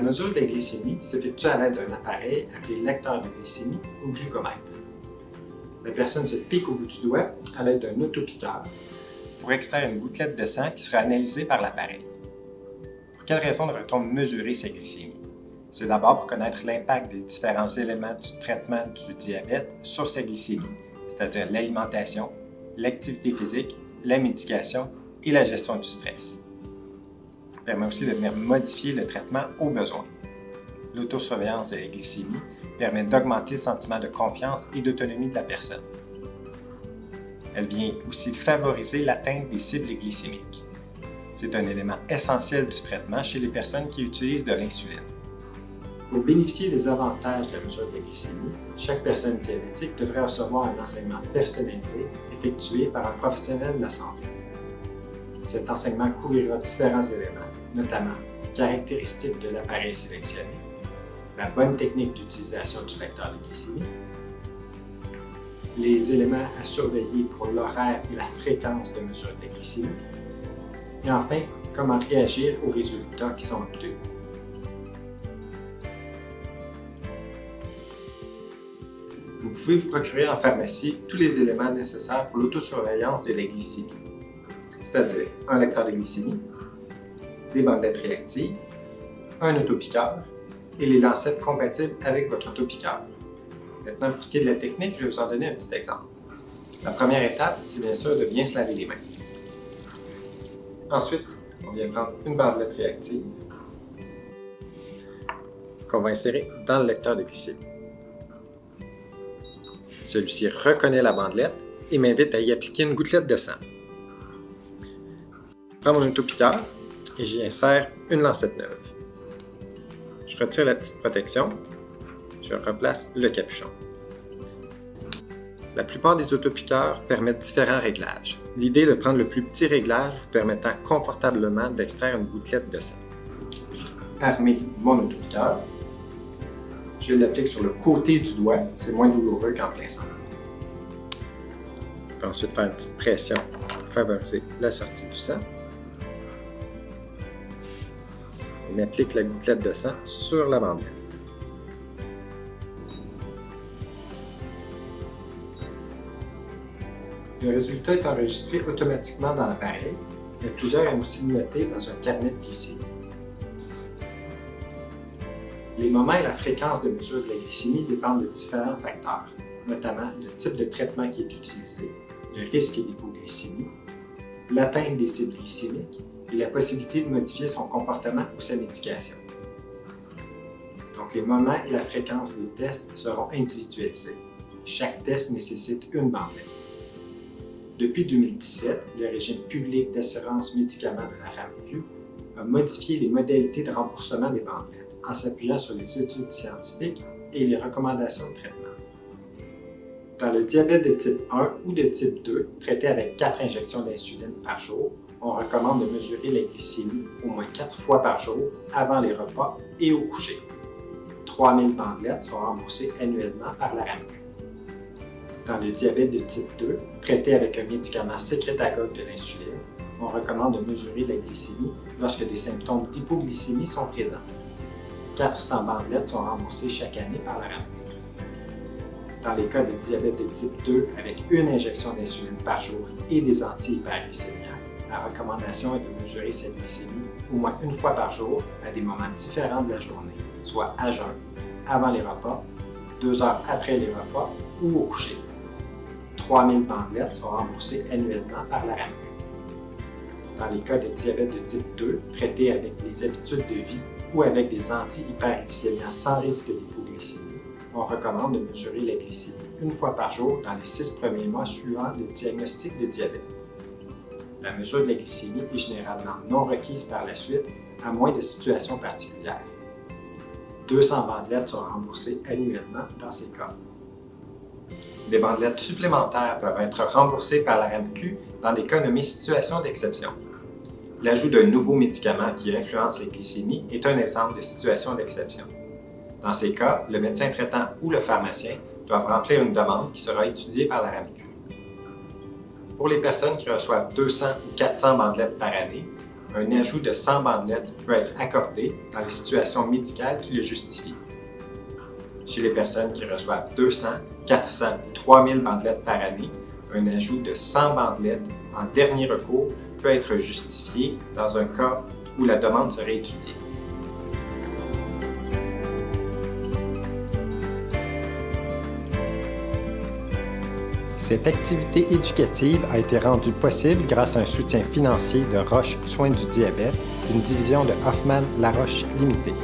La mesure de la glycémie s'effectue à l'aide d'un appareil appelé lecteur de glycémie ou glucomètre. La personne se pique au bout du doigt à l'aide d'un autopiqueur pour extraire une gouttelette de sang qui sera analysée par l'appareil. Pour quelle raison devrait-on mesurer sa glycémie? C'est d'abord pour connaître l'impact des différents éléments du traitement du diabète sur sa glycémie, c'est-à-dire l'alimentation, l'activité physique, la médication et la gestion du stress. Ça permet aussi de venir modifier le traitement au besoin. L'autosurveillance de la glycémie permet d'augmenter le sentiment de confiance et d'autonomie de la personne. Elle vient aussi favoriser l'atteinte des cibles glycémiques. C'est un élément essentiel du traitement chez les personnes qui utilisent de l'insuline. Pour bénéficier des avantages de la mesure de la glycémie, chaque personne diabétique devrait recevoir un enseignement personnalisé effectué par un professionnel de la santé. Cet enseignement couvrira différents éléments, notamment les caractéristiques de l'appareil sélectionné, la bonne technique d'utilisation du lecteur de glycémie, les éléments à surveiller pour l'horaire et la fréquence de mesure de la glycémie, et enfin, comment réagir aux résultats qui sont obtenus. Vous pouvez vous procurer en pharmacie tous les éléments nécessaires pour l'autosurveillance de la glycémie, c'est-à-dire un lecteur de glycémie, des bandelettes réactives, un autopiqueur et les lancettes compatibles avec votre autopiqueur. Maintenant, pour ce qui est de la technique, je vais vous en donner un petit exemple. La première étape, c'est bien sûr de bien se laver les mains. Ensuite, on vient prendre une bandelette réactive qu'on va insérer dans le lecteur de glycémie. Celui-ci reconnaît la bandelette et m'invite à y appliquer une gouttelette de sang. Je prends mon autopiqueur et j'y insère une lancette neuve. Je retire la petite protection, je replace le capuchon. La plupart des autopiqueurs permettent différents réglages. L'idée est de prendre le plus petit réglage vous permettant confortablement d'extraire une gouttelette de sang. Armer mon autopiqueur. Je l'applique sur le côté du doigt, c'est moins douloureux qu'en plein centre. Je peux ensuite faire une petite pression pour favoriser la sortie du sang. On applique la gouttelette de sang sur la bandelette. Le résultat est enregistré automatiquement dans l'appareil, mais plusieurs aiment aussi le noter dans un carnet de glycémie. Les moments et la fréquence de mesure de la glycémie dépendent de différents facteurs, notamment le type de traitement qui est utilisé, le risque d'hypoglycémie, l'atteinte des cibles glycémiques et la possibilité de modifier son comportement ou sa médication. Donc, les moments et la fréquence des tests seront individualisés. Chaque test nécessite une bandelette. Depuis 2017, le régime public d'assurance médicaments de la RAMQ a modifié les modalités de remboursement des bandelettes en s'appuyant sur les études scientifiques et les recommandations de traitement. Dans le diabète de type 1 ou de type 2, traité avec 4 injections d'insuline par jour, on recommande de mesurer la glycémie au moins 4 fois par jour avant les repas et au coucher. 3000 bandelettes sont remboursées annuellement par la RAMQ. Dans le diabète de type 2, traité avec un médicament sécrétagogue de l'insuline, on recommande de mesurer la glycémie lorsque des symptômes d'hypoglycémie sont présents. 400 bandelettes sont remboursées chaque année par la RAMQ. Dans les cas de diabète de type 2 avec une injection d'insuline par jour et des anti-hyperglycémiens, la recommandation est de mesurer sa glycémie au moins une fois par jour à des moments différents de la journée, soit à jeun, avant les repas, 2 heures après les repas ou au coucher. 3000 bandelettes sont remboursées annuellement par la RAMQ. Dans les cas de diabète de type 2, traités avec les habitudes de vie ou avec des anti-hyperglycémiens sans risque d'hypoglycémie, on recommande de mesurer la glycémie une fois par jour dans les 6 premiers mois suivant le diagnostic de diabète. La mesure de la glycémie est généralement non requise par la suite, à moins de situations particulières. 200 bandelettes sont remboursées annuellement dans ces cas. Des bandelettes supplémentaires peuvent être remboursées par la RAMQ dans des cas nommés situations d'exception. L'ajout d'un nouveau médicament qui influence la glycémie est un exemple de situation d'exception. Dans ces cas, le médecin traitant ou le pharmacien doivent remplir une demande qui sera étudiée par la RAMQ. Pour les personnes qui reçoivent 200 ou 400 bandelettes par année, un ajout de 100 bandelettes peut être accordé dans les situations médicales qui le justifient. Chez les personnes qui reçoivent 200, 400 ou 3000 bandelettes par année, un ajout de 100 bandelettes en dernier recours peut être justifié dans un cas où la demande serait étudiée. Cette activité éducative a été rendue possible grâce à un soutien financier de Roche Soins du diabète, une division de Hoffmann-La Roche Limitée.